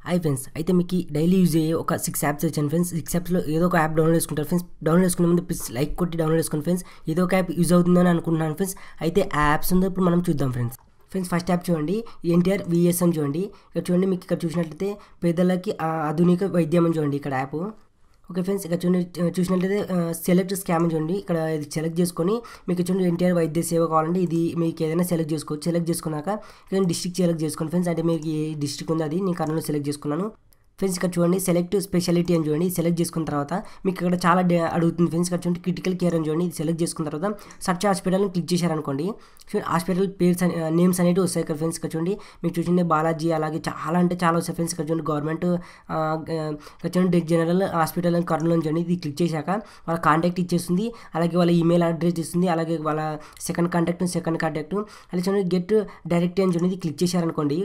Hi friends, అయితే మీకు daily use అయ్యే ఒక 6 యాప్స్ వచ్చాను ఫ్రెండ్స్. 6 యాప్స్లో ఏదో ఒక యాప్ డౌన్లోడ్ చేసుకుంటారు ఫ్రెండ్స్. డౌన్లోడ్ చేసుకునే ముందు ప్లీజ్ లైక్ కొట్టి డౌన్లోడ్ చేసుకోండి ఫ్రెండ్స్. ఏదో ఒక యాప్ యూజ్ అవుతుందని అనుకుంటున్నాను ఫ్రెండ్స్. అయితే ఆ యాప్స్ ఉందో ఇప్పుడు మనం చూద్దాం ఫ్రెండ్స్. ఫస్ట్ యాప్ చూడండి, ఎన్టీఆర్ విఎస్ఎం చూడండి. ఇక్కడ చూడండి, మీకు ఇక్కడ చూసినట్లయితే పేదలకి ఆధునిక వైద్యం అని చూడండి ఇక్కడ యాప్. ఓకే ఫ్రెండ్స్, ఇక్కడ చూసినట్లయితే సెలెక్ట్ స్కామ్ చూడండి. ఇక్కడ ఇది సెలెక్ట్ చేసుకొని మీకు చూడండి ఎన్టీఆర్ వైద్య సేవ కావాలంటే ఇది మీకు ఏదైనా సెలెక్ట్ చేసుకోవచ్చు. సెలెక్ట్ చేసుకున్నాక ఇక్కడ డిస్ట్రిక్ట్ సెలెక్ట్ చేసుకోండి ఫ్రెండ్స్. అంటే మీకు ఏ డిస్ట్రిక్ట్ ఉందో అది నేను కర్నూలు సెలెక్ట్ చేసుకున్నాను ఫ్రెండ్స్. ఇక్కడ చూడండి సెలెక్ట్ స్పెషాలిటీ అని చూడండి. సెలెక్ట్ చేసుకున్న తర్వాత మీకు ఇక్కడ చాలా అడుగుతుంది ఫ్రెండ్స్. ఇక్కడ చూడండి క్రిటికల్ కేర్ అని చూడండి. ఇది సెలెక్ట్ చేసుకున్న తర్వాత సర్చ్ హాస్పిటల్ని క్లిక్ చేశారనుకోండి, హాస్పిటల్ పేర్స్ నేమ్స్ అనేవి వస్తాయి ఇక్కడ ఫ్రెండ్స్. ఇక్కడ చూడండి మీకు చూసిండే బాలాజీ, అలాగే చాలా అంటే చాలా వస్తాయి ఫ్రెండ్స్. ఇక్కడ చూడండి గవర్నమెంట్, ఇక్కడ చూడండి జనరల్ హాస్పిటల్ అని కర్నూలు అని చూడండి. ఇది క్లిక్ చేశాక వాళ్ళ కాంటాక్ట్ ఇచ్చేస్తుంది, అలాగే వాళ్ళ ఈమెయిల్ అడ్రస్ ఇస్తుంది, అలాగే వాళ్ళ సెకండ్ కాంటాక్ట్. అలాగే చూడండి గెట్ డైరెక్ట్ అని చూడండి. ఇది క్లిక్ చేశారనుకోండి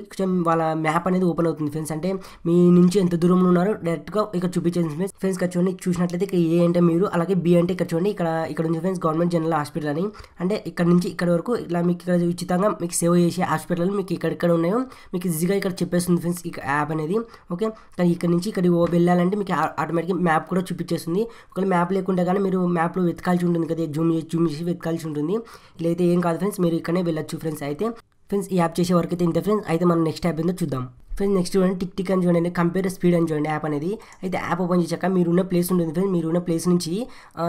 వాళ్ళ మ్యాప్ అనేది ఓపెన్ అవుతుంది ఫ్రెండ్స్. అంటే మీ నుంచి ఎంత దూరంలో ఉన్నారో డైరెక్ట్గా ఇక్కడ చూపించేది ఫ్రెండ్స్. ఇక్కడ చూడండి చూసినట్లయితే ఇక్కడ ఏ అంటే మీరు, అలాగే బి అంటే ఇక్కడ చూడండి ఇక్కడ ఉంది ఫ్రెండ్స్ గవర్నమెంట్ జనరల్ హాస్పిటల్ అని. అంటే ఇక్కడ నుంచి ఇక్కడ వరకు ఇలా మీకు ఇక్కడ ఉచితంగా మీకు సేవ చేసే హాస్పిటల్ మీకు ఎక్కడెక్కడ ఉన్నాయో మీకు ఈజీగా ఇక్కడ చెప్పేస్తుంది ఫ్రెండ్స్ ఈ యాప్ అనేది. ఓకే, కానీ ఇక్కడ నుంచి ఇక్కడ వెళ్ళాలంటే మీకు ఆటోమేటిక్గా మ్యాప్ కూడా చూపించేస్తుంది. ఒకవేళ మ్యాప్ లేకుండా కానీ మీరు మ్యాప్లో వెతకాల్సి ఉంటుంది కదా, జూమ్ చేసి వెతకాల్సి ఉంటుంది. ఇలా అయితే ఏం కాదు ఫ్రెండ్స్, మీరు ఇక్కడనే వెళ్ళొచ్చు ఫ్రెండ్స్. అయితే ఫ్రెండ్స్ ఈ యాప్ చేసే వరకు అయితే ఇంత ఫ్రెండ్స్. అయితే మనం నెక్స్ట్ యాప్ ఏందో చూద్దాం ఫ్రెండ్స్. నెక్స్ట్ చూడండి టిక్ అని చూడండి, కంపేర్ స్పీడ్ అని చూడండి యాప్ అనేది. అయితే యాప్ ఓపెన్ చేశాక మీరున్న ప్లేస్ ఉంటుంది ఫ్రెండ్స్. మీరున్న ప్లేస్ నుంచి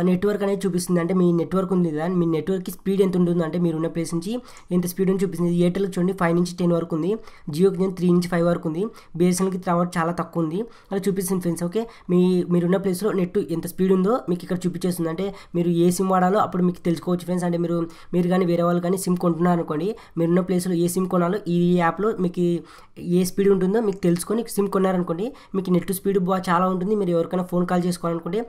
నెట్వర్క్ అనేది చూపిస్తుంది. అంటే మీ నెట్వర్క్ ఉంది కదా, మీ నెట్వర్క్కి స్పీడ్ ఎంత ఉంటుందో, అంటే మీరున్న ప్లేస్ నుంచి ఎంత స్పీడ్ అని చూపిస్తుంది. ఎయిర్టెల్కి చూడండి 5 నుంచి 10 వరకు ఉంది, జియోకి చూడండి 3 నుంచి 5 వరకు ఉంది, బిఎస్ఎన్ఎల్కి టవర్ చాలా తక్కువ ఉంది, అలా చూపిస్తుంది ఫ్రెండ్స్. ఓకే, మీరున్న ప్లేస్లో నెట్ ఎంత స్పీడ్ ఉందో మీకు ఇక్కడ చూపించేస్తుంది. అంటే మీరు ఏ సిమ్ వాడాలో అప్పుడు మీకు తెలుసుకోవచ్చు ఫ్రెండ్స్. అంటే మీరు కానీ వేరే వాళ్ళు కానీ సిమ్ కొంటున్నారు అనుకోండి, మీరున్న ప్లేస్లో ఏ సిమ్ కొనాలో ఈ యాప్లో మీకు ఏ స్పీడ్ ఉంటుందో మీకు తెలుసుకొని సిమ్ కొన్నారనుకోండి, మీకు నెట్ స్పీడ్ చాలా ఉంటుంది. మీరు ఎవరికైనా ఫోన్ కాల్ చేసుకోవాలనుకుంటే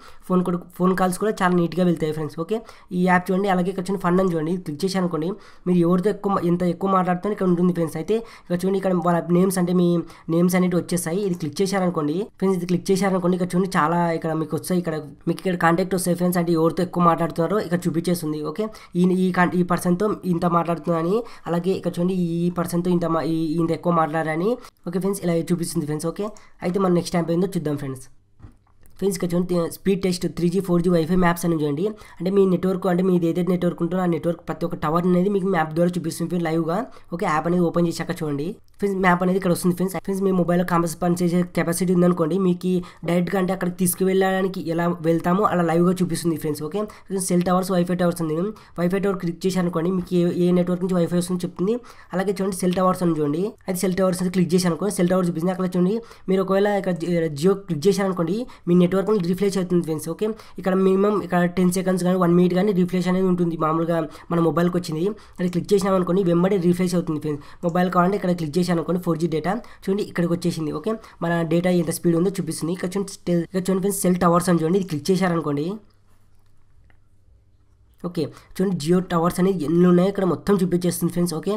ఫోన్ కాల్స్ కూడా చాలా నీట్గా వెళ్తాయి ఫ్రెండ్స్. ఓకే, ఈ యాప్ చూడండి. అలాగే ఇక్కడ చూడండి ఫండ్ అని చూడండి, క్లిక్ చేశారనుకోండి మీరు ఎవరితో ఎంత ఎక్కువ మాట్లాడుతారో ఇక్కడ ఉంటుంది ఫ్రెండ్స్. అయితే ఇక్కడ చూడండి ఇక్కడ వాళ్ళ నేమ్స్, అంటే మీ నేమ్స్ అనేవి వచ్చేస్తాయి. ఇది క్లిక్ చేశారనుకోండి ఫ్రెండ్స్, ఇది క్లిక్ చేశారనుకోండి ఇక్కడ చూడండి చాలా ఇక్కడ మీకు వస్తాయి. మీకు ఇక్కడ కాంటాక్ట్ వస్తాయి ఫ్రెండ్స్. అంటే ఎవరితో ఎక్కువ మాట్లాడుతున్నారో ఇక్కడ చూపించేస్తుంది. ఓకే, ఈ పర్సన్తో ఇంత మాట్లాడుతున్నారని, అలాగే ఇక్కడ చూడండి ఈ పర్సన్తో ఇంత ఎక్కువ మాట్లాడారని. ఓకే ఫ్రెండ్స్, ఇలా చూపిస్తుంది ఫ్రెండ్స్. ఓకే, అయితే మనం నెక్స్ట్ యాప్ ఏందో చూద్దాం ఫ్రెండ్స్. ఇక్కడ చూడండి speed test 3G 4G wifi maps అని చూడండి. అంటే మీ నెట్వర్క్, అంటే మీది ఏదైతే నెట్వర్క్ ఉంటుందో ఆ నెట్వర్క్ ప్రతి ఒక్క టవర్ అనేది మీకు మ్యాప్ ద్వారా చూపిస్తుంది లైవ్గా. ఓకే, యాప్ అనేది ఓపెన్ చేశాక చూడండి ఫ్రెండ్స్ మ్యాప్ అనేది ఇక్కడ వస్తుంది ఫ్రెండ్స్. మీ మొబైల్లో పనిచేసే కెపాసిటీ ఉందనుకోండి, మీకు డైరెక్ట్గా అంటే అక్కడికి తీసుకువెళ్ళడానికి ఎలా వెళ్తామో అలా లైవ్గా చూపిస్తుంది friends. Okay, cell towers, wifi towers ఉంది. వైఫై టవర్ క్లిక్ చేశారనుకోండి మీకు ఏ నెట్వర్క్ నుంచి వైఫై వస్తుందో చెప్తుంది. అలాగే చూడండి సెల్ టవర్స్ అని చూడండి, అది సెల్ టవర్స్ అని క్లిక్ చేశారనుకోండి సెల్ టవర్ చూపిస్తుంది. అక్కడ చూడండి మీరు ఒకవేళ ఇక్కడ జియో క్లిక్ చేశారనుకోండి మీ నెట్వర్క్ రిఫ్రెష్ అవుతుంది ఫ్రెండ్స్. ఓకే, ఇక్కడ మినిమం ఇక్కడ 10 సెకండ్స్ కానీ 1 మినిట్ కానీ రిఫ్రెష్ అనేది ఉంటుంది. మామూలుగా మన మొబైల్కి వచ్చింది అది క్లిక్ చేసినామనుకోండి వెంబడి రిఫ్రెష్ అవుతుంది ఫ్రెండ్స్. మొబైల్ కావాలంటే ఇక్కడ క్లిక్ చేశానుకోండి 4G డేటా చూడండి ఇక్కడికి వచ్చేసింది. ఓకే, మన డేటా ఎంత స్పీడ్ ఉందో చూపిస్తుంది. ఇక్కడ చూడండి ఫ్రెండ్స్ సెల్ టవర్స్ అని చూడండి, ఇది క్లిక్ చేశారనుకోండి. ఓకే, చూడండి జియో టవర్స్ అనేది ఎన్ని ఉన్నాయో ఇక్కడ మొత్తం చూపించేస్తుంది ఫ్రెండ్స్. ఓకే,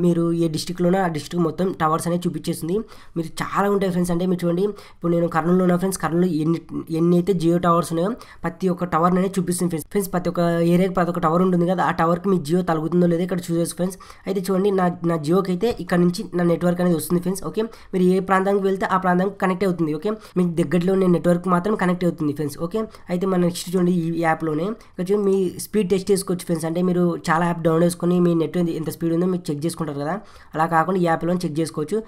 మీరు ఏ డిస్ట్రిక్ట్లోనో ఆ డిస్ట్రిక్ట్ మొత్తం టవర్స్ అనేది చూపించేస్తుంది. మీరు చాలా ఉంటాయి ఫ్రెండ్స్. అంటే మీరు చూడండి ఇప్పుడు నేను కర్నూలులో ఉన్నా ఫ్రెండ్స్, కర్నూలు ఎన్ని అయితే జియో టవర్స్ ఉన్నాయో ప్రతి ఒక్క టవర్ అనేది చూపిస్తుంది ఫ్రెండ్స్. ప్రతి ఒక్క ఏరియాకి ప్రతి ఒక్క టవర్ ఉంటుంది కదా, ఆ టవర్కి మీ జియో తలుగుతుందో లేదో ఇక్కడ చూసేసి ఫ్రెండ్స్. అయితే చూడండి నా జియోకి అయితే ఇక్కడ నుంచి నా నెట్వర్క్ అనేది వస్తుంది ఫ్రెండ్స్. ఓకే, మీరు ఏ ప్రాంతానికి వెళ్తే ఆ ప్రాంతానికి కనెక్ట్ అవుతుంది. ఓకే, మీకు దగ్గరలో ఉన్న నెట్వర్క్ మాత్రం కనెక్ట్ అవుతుంది ఫ్రెండ్స్. ఓకే, అయితే మన నెక్స్ట్ చూడండి ఈ యాప్లోనే ఇక్కడ మీ స్పీడ్ టెస్ట్ చేసుకోవచ్చు ఫ్రెండ్స్. అంటే మీరు చాలా యాప్ డౌన్లోడ్ చేసుకొని మీ నెట్ ఎంత స్పీడ్ ఉందో మీరు చెక్ చేసుకుంటారు కదా, అలా కాకుండా ఈ యాప్లో చెక్ చేసుకోవచ్చు.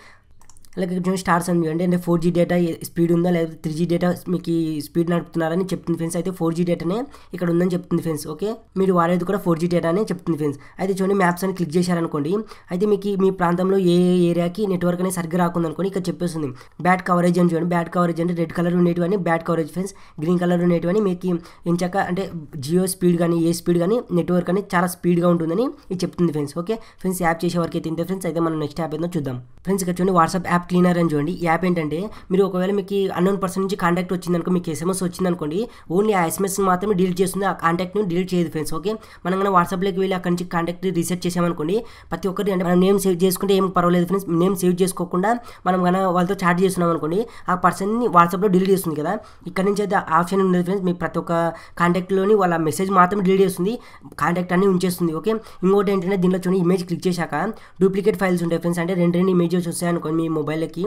అలాగే చూడండి స్టార్స్ అని చూడండి, అంటే 4G డేటా స్పీడ్ ఉందా లేదా 3G డేటా మీకు స్పీడ్ నడుపుతున్నారని చెప్తుంది ఫ్రెండ్స్. అయితే 4G డేటానే ఇక్కడ ఉందని చెప్తుంది ఫ్రెండ్స్. ఓకే, మీరు వాడేది కూడా 4G డేటానే చెప్తుంది ఫ్రెండ్స్. అయితే చూడండి మ్యాప్స్ అని క్లిక్ చేశారనుకోండి, అయితే మీకు మీ ప్రాంతంలో ఏ ఏరియాకి నెట్వర్క్ అనేది సరిగ్గా రాకుందనుకోండి ఇక్కడ చెప్పేస్తుంది. బ్యాడ్ కవరేజ్ అని చూడండి, బ్యాడ్ కవరేజ్ అంటే రెడ్ కలర్ ఉండేటివని bad coverage friends, green colour ఉండేటివని మీకు ఎంచక అంటే జియో స్పీడ్ కానీ ఏ స్పీడ్ కానీ నెట్వర్క్ అనేది చాలా స్పీడ్గా ఉంటుందని ఇది చెప్తుంది ఫ్రెండ్స్. ఓకే ఫ్రెండ్స్, యాప్ చేసే వరకు అయితే ఇంతే ఫ్రెండ్స్. అయితే మనం నెక్స్ట్ యాప్ ఏందో చూద్దాం ఫ్రెండ్స్. ఇక్కడ చూడండి వాట్సాప్ యాప్ క్లీనర్ అని చూడండి. ఈ యాప్ ఏంటంటే మీరు ఒకవేళ మీకు అన్నోన్ పర్సన్ నుంచి కాంటాక్ట్ వచ్చిందనుకో, మీకు SMS వచ్చిందనుకోండి, ఓన్లీ ఆ SMS మాత్రమే డిలీట్ చేస్తుంది, ఆ కాంటాక్ట్ని డిలీట్ చేయదు ఫ్రెండ్స్. ఓకే, మనం కానీ వాట్సాప్లోకి వెళ్ళి అక్కడి నుంచి కాంటాక్ట్ రీసెర్చ్ చేసామనుకోండి, ప్రతి ఒక్కటి అంటే మనం నేమ్ సేవ్ చేసుకుంటే ఏం పర్వాలేదు ఫ్రెండ్స్. నేమ్ సేవ్ చేసుకోకుండా మనం కానీ వాళ్ళతో చాట్ చేస్తున్నాం అనుకోండి, ఆ పర్సన్ని వాట్సాప్లో డిలీట్ చేస్తుంది కదా. ఇక్కడ నుంచి అయితే ఆప్షన్ ఉండదు ఫ్రెండ్స్, మీకు ప్రతి ఒక్క కాంటాక్ట్లోని వాళ్ళ మెసేజ్ మాత్రమే డిలీట్ చేస్తుంది, కాంటాక్ట్ అన్ని ఉంచేస్తుంది. ఓకే, ఇంకోటి ఏంటంటే దీంట్లో చూడండి ఇమేజ్ క్లిక్ చేశాక డూప్లికేట్ ఫైల్స్ ఉంటాయి ఫ్రెండ్స్. అంటే రెండు ఇమేజెస్ వస్తాయి అనుకోండి మీ మొబైల్ మొబైల్కి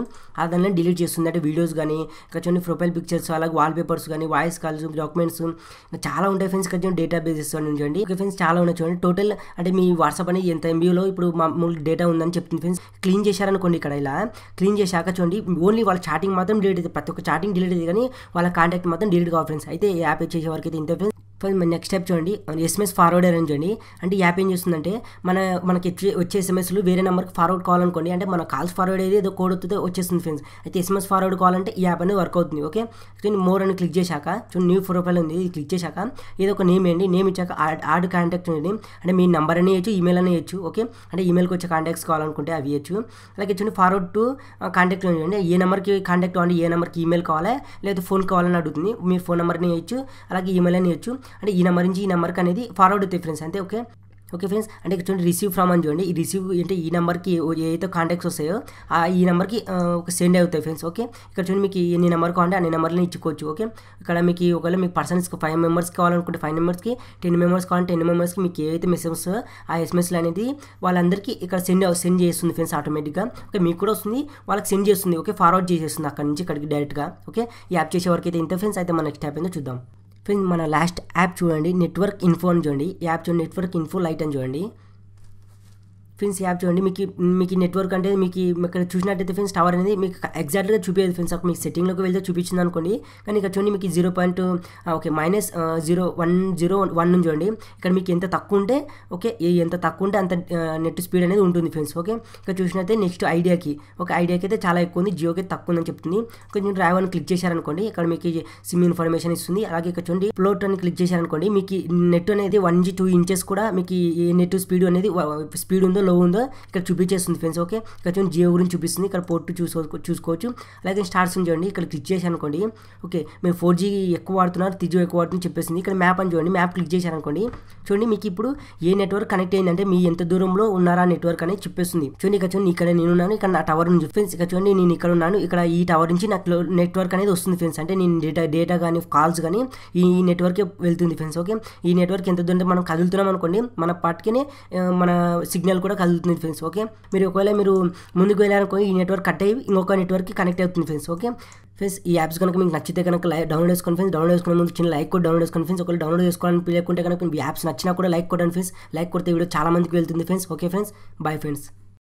దానిలో డిలీట్ చేస్తుంది. అంటే వీడియోస్ కానీ ఇక్కడ చూడండి ప్రొఫైల్ పిక్చర్స్, అలాగే వాల్ పేపర్స్ కానీ, వాయిస్ కాల్స్, డాక్యుమెంట్స్ చాలా ఉంటాయి ఫ్రెండ్స్. ఇక్కడ చూడండి డేటా బేసెస్ చూడండి. ఓకే ఫ్రెండ్స్, చాలా ఉన్నాయి చూడండి. టోటల్ అంటే మీ వాట్సాప్ అనేది ఎంత ఎంబీలో ఇప్పుడు మామూలు డేటా ఉందని చెప్తుంది ఫ్రెండ్స్. క్లీన్ చేశారనుకోండి, ఇక్కడ ఇలా క్లీన్ చేశాక చూడండి ఓన్లీ వాళ్ళ చాటింగ్ మాత్రం డిలీట్ అవుతుంది. ప్రతి ఒక్క చాటింగ్ డిలీట్ అవుతుంది కానీ వాళ్ళ కాంటాక్ట్ మాత్రం డిలీట్ కావాలి ఫ్రెండ్స్. అయితే ఈ యాప్ చేసే వరకు అయితే ఇంత ఫ్రెండ్స్. నెక్స్ట్ స్టెప్ చూడండి, SMS ఫార్వర్డర్ అని చూడండి. అంటే ఈ యాప్ ఏం చేస్తుందంటే మనకి వచ్చే ఎస్ఎంఎస్లు వేరే నెంబర్కి ఫార్వర్డ్ కావాలనుకోండి, అంటే మన కాల్స్ ఫార్వర్డ్ అయితే ఏదో కోడ్ వస్తుంది వచ్చేస్తుంది ఫ్రెండ్స్. అయితే SMS ఫార్వర్డ్ కావాలంటే ఈ యాప్ అనేది వర్క్ అవుతుంది. ఓకే చూడండి, మోర్ అని క్లిక్ చేశాక చూడండి న్యూ ప్రొఫైల్ ఉంది, ఇది క్లిక్ చేశాక ఏదో ఒక నేమ్ వేయండి. నేమ్ ఇచ్చాక యాడ్ కాంటాక్ట్ చూడండి. అంటే మీ నెంబర్ అని ఇవ్వచ్చు, ఈమెయిల్ అని ఇవ్వచ్చు. ఓకే అంటే ఈమెయిల్కి వచ్చే కాంటాక్ట్స్ కావాలనుకుంటే అవి ఇవ్వచ్చు. అలాగే చూడండి ఫార్వర్డ్ టు కాంటాక్ట్ చూడండి. ఏ నెంబర్కి కాంటాక్ట్ కావాలి, ఏ నెంబర్కి ఈమెయిల్ కావాలి లేదా ఫోన్ కావాలని అడుగుతుంది. మీ ఫోన్ నెంబర్ని ఇవ్వచ్చు, అలాగే ఈమెయిల్ అని ఇవ్వచ్చు. అంటే ఈ నెంబర్ నుంచి నెంబర్కి అనేది ఫార్వర్డ్ అవుతాయి ఫ్రెండ్స్. అంతే. ఓకే ఫ్రెండ్స్, అంటే ఇక్కడ చూడండి రిసీవ్ ఫ్రమ్ అని చూడండి. ఈ రిసీవ్ అంటే ఈ నెంబర్కి ఏదైతే కాంటాక్ట్స్ వస్తాయో ఈ నెంబర్కి ఒక సెండ్ అవుతాయి ఫ్రెండ్స్. ఓకే ఇక్కడ చూడండి మీకు ఎన్ని నెంబర్ కావాలంటే అన్ని నెంబర్ని ఇచ్చుకోవచ్చు. ఓకే ఇక్కడ మీకు ఒకవేళ మీకు పర్సన్స్కి 5 మెంబర్స్ కావాలనుకుంటే 5 మెంబర్స్కి, 10 మెంబర్స్ కావాలంటే 10 మెంబర్స్కి మీకు ఏదైతే మెసేజ్ వస్తుందో ఆ ఎస్ఎంఎస్లు అనేది వాళ్ళందరికీ ఇక్కడ సెండ్ చేస్తుంది ఫ్రెండ్స్ ఆటోమేటిక్గా. ఓకే మీకు కూడా వస్తుంది, వాళ్ళకి సెండ్ చేస్తుంది. ఓకే ఫార్వర్డ్ చేసేస్తుంది అక్కడ నుంచి ఇక్కడికి డైరెక్ట్గా. ఓకే ఈ యాప్ చేసే వరకు అయితే ఇంత ఫ్రెండ్స్. అయితే మన నెక్స్ట్ యాప్ ఏందో చూద్దాం ఫ్రెండ్స్. మన లాస్ట్ యాప్ చూడండి, నెట్వర్క్ ఇన్ఫో అని చూడండి. ఈ యాప్ చూడండి, నెట్వర్క్ ఇన్ఫో లైట్ అని చూడండి ఫ్రెండ్స్. యాప్ చూడండి, మీకు నెట్వర్క్ అంటే మీకు ఇక్కడ చూసినట్టయితే ఫ్రెండ్స్ టవర్ అనేది మీకు ఎగ్జాక్ట్గా చూపించదు ఫ్రెండ్స్. మీకు సెట్టింగ్లోకి వెళ్తే చూపించింది అనుకోండి, కానీ ఇక్కడ చూడండి మీకు 0.-0.101 నుంచి చూడండి. ఇక్కడ మీకు ఎంత తక్కువ ఉంటే ఓకే ఎంత తక్కువ ఉంటే అంత నెట్ స్పీడ్ అనేది ఉంటుంది ఫ్రెండ్స్. ఓకే ఇక్కడ చూసినట్టే నెక్స్ట్ ఐడియాకి ఐడియాకి అయితే చాలా ఎక్కువ ఉంది, జియోకి అయితే తక్కువ ఉందని చెప్తుంది. కొంచెం డ్రైవ్ అని క్లిక్ చేశారనుకోండి, ఇక్కడ మీకు సిమ్ ఇన్ఫర్మేషన్ ఇస్తుంది. అలాగే ఇక్కడ చూడండి ఫ్లోట్ అని క్లిక్ చేశారనుకోండి, మీకు నెట్ అనేది 1 నుంచి 2 ఇంచెస్ కూడా మీకు ఏ నెట్ స్పీడ్ అనేది స్పీడ్ ఉందో లో ఉందో ఇక్కడ చూపించేస్తుంది ఫ్రెండ్స్. ఓకే ఇక్కడ చూడండి జియో గురించి చూపిస్తుంది, ఇక్కడ పోర్ట్ చూసుకోవచ్చు. అలాగే స్టార్స్ చూడండి, ఇక్కడ క్లిక్ చేసి అనుకోండి ఓకే మీరు 4G ఎక్కువ వాడుతున్నారు, 3G ఎక్కువ వాడుతుంది చెప్పేసింది. ఇక్కడ మ్యాప్ అని చూడండి, మ్యాప్ క్లిక్ చేశారనుకోండి చూడండి మీకు ఇప్పుడు ఏ నెట్వర్క్ కనెక్ట్ అయిందంటే మీ ఎంత దూరంలో ఉన్నారా నెట్వర్క్ అనేది చెప్పేస్తుంది. చూడండి ఇక్కడ చూడండి ఇక్కడ నేను ఉన్నాను, ఇక్కడ నా టవర్ నుంచి ఫ్రెండ్స్. ఇక్కడ చూడండి నేను ఇక్కడ ఉన్నాను, ఇక్కడ ఈ టవర్ నుంచి నాకు నెట్వర్క్ అనేది వస్తుంది ఫ్రెండ్స్. అంటే నేను డేటా కానీ కాల్స్ కానీ ఈ నెట్వర్కే వెళ్తుంది ఫ్రెండ్స్. ఓకే ఈ నెట్వర్క్ ఎంత దూరం మనం కదులుతున్నాం అనుకోండి, మన పట్టుకనే మన సిగ్నల్ కూడా కదులుతుంది ఫ్రెండ్స్. ఓకే ఒకవేళ మీరు ముందుకు వెళ్ళారనుకో ఈ నెట్వర్క్ కట్ అయ్యి ఇంకొక నెట్వర్క్కి కనెక్ట్ అవుతుంది ఫ్రెండ్స్. ఓకే ఫ్రెండ్స్ ఈ యాప్స్ కనుక మీకు నచ్చితే కనుక డౌన్లోడ్ చేసుకోండి ఫ్రెండ్స్. డౌన్లోడ్ చేసుకునే ముందు చిన్న లైక్ కూడా డౌన్లోడ్ చేసుకోండి ఫ్రెండ్స్. ఒకవేళ డౌన్లోడ్ చేసుకోవాలని లేకుంటే కనుక ఈ యాప్స్ నచ్చినా కూడా లైక్ కొట్టండి ఫ్రెండ్స్. లైక్ కొడితే వీడియో చాలా మందికి వెళ్తుంది friends. Okay friends, bye friends.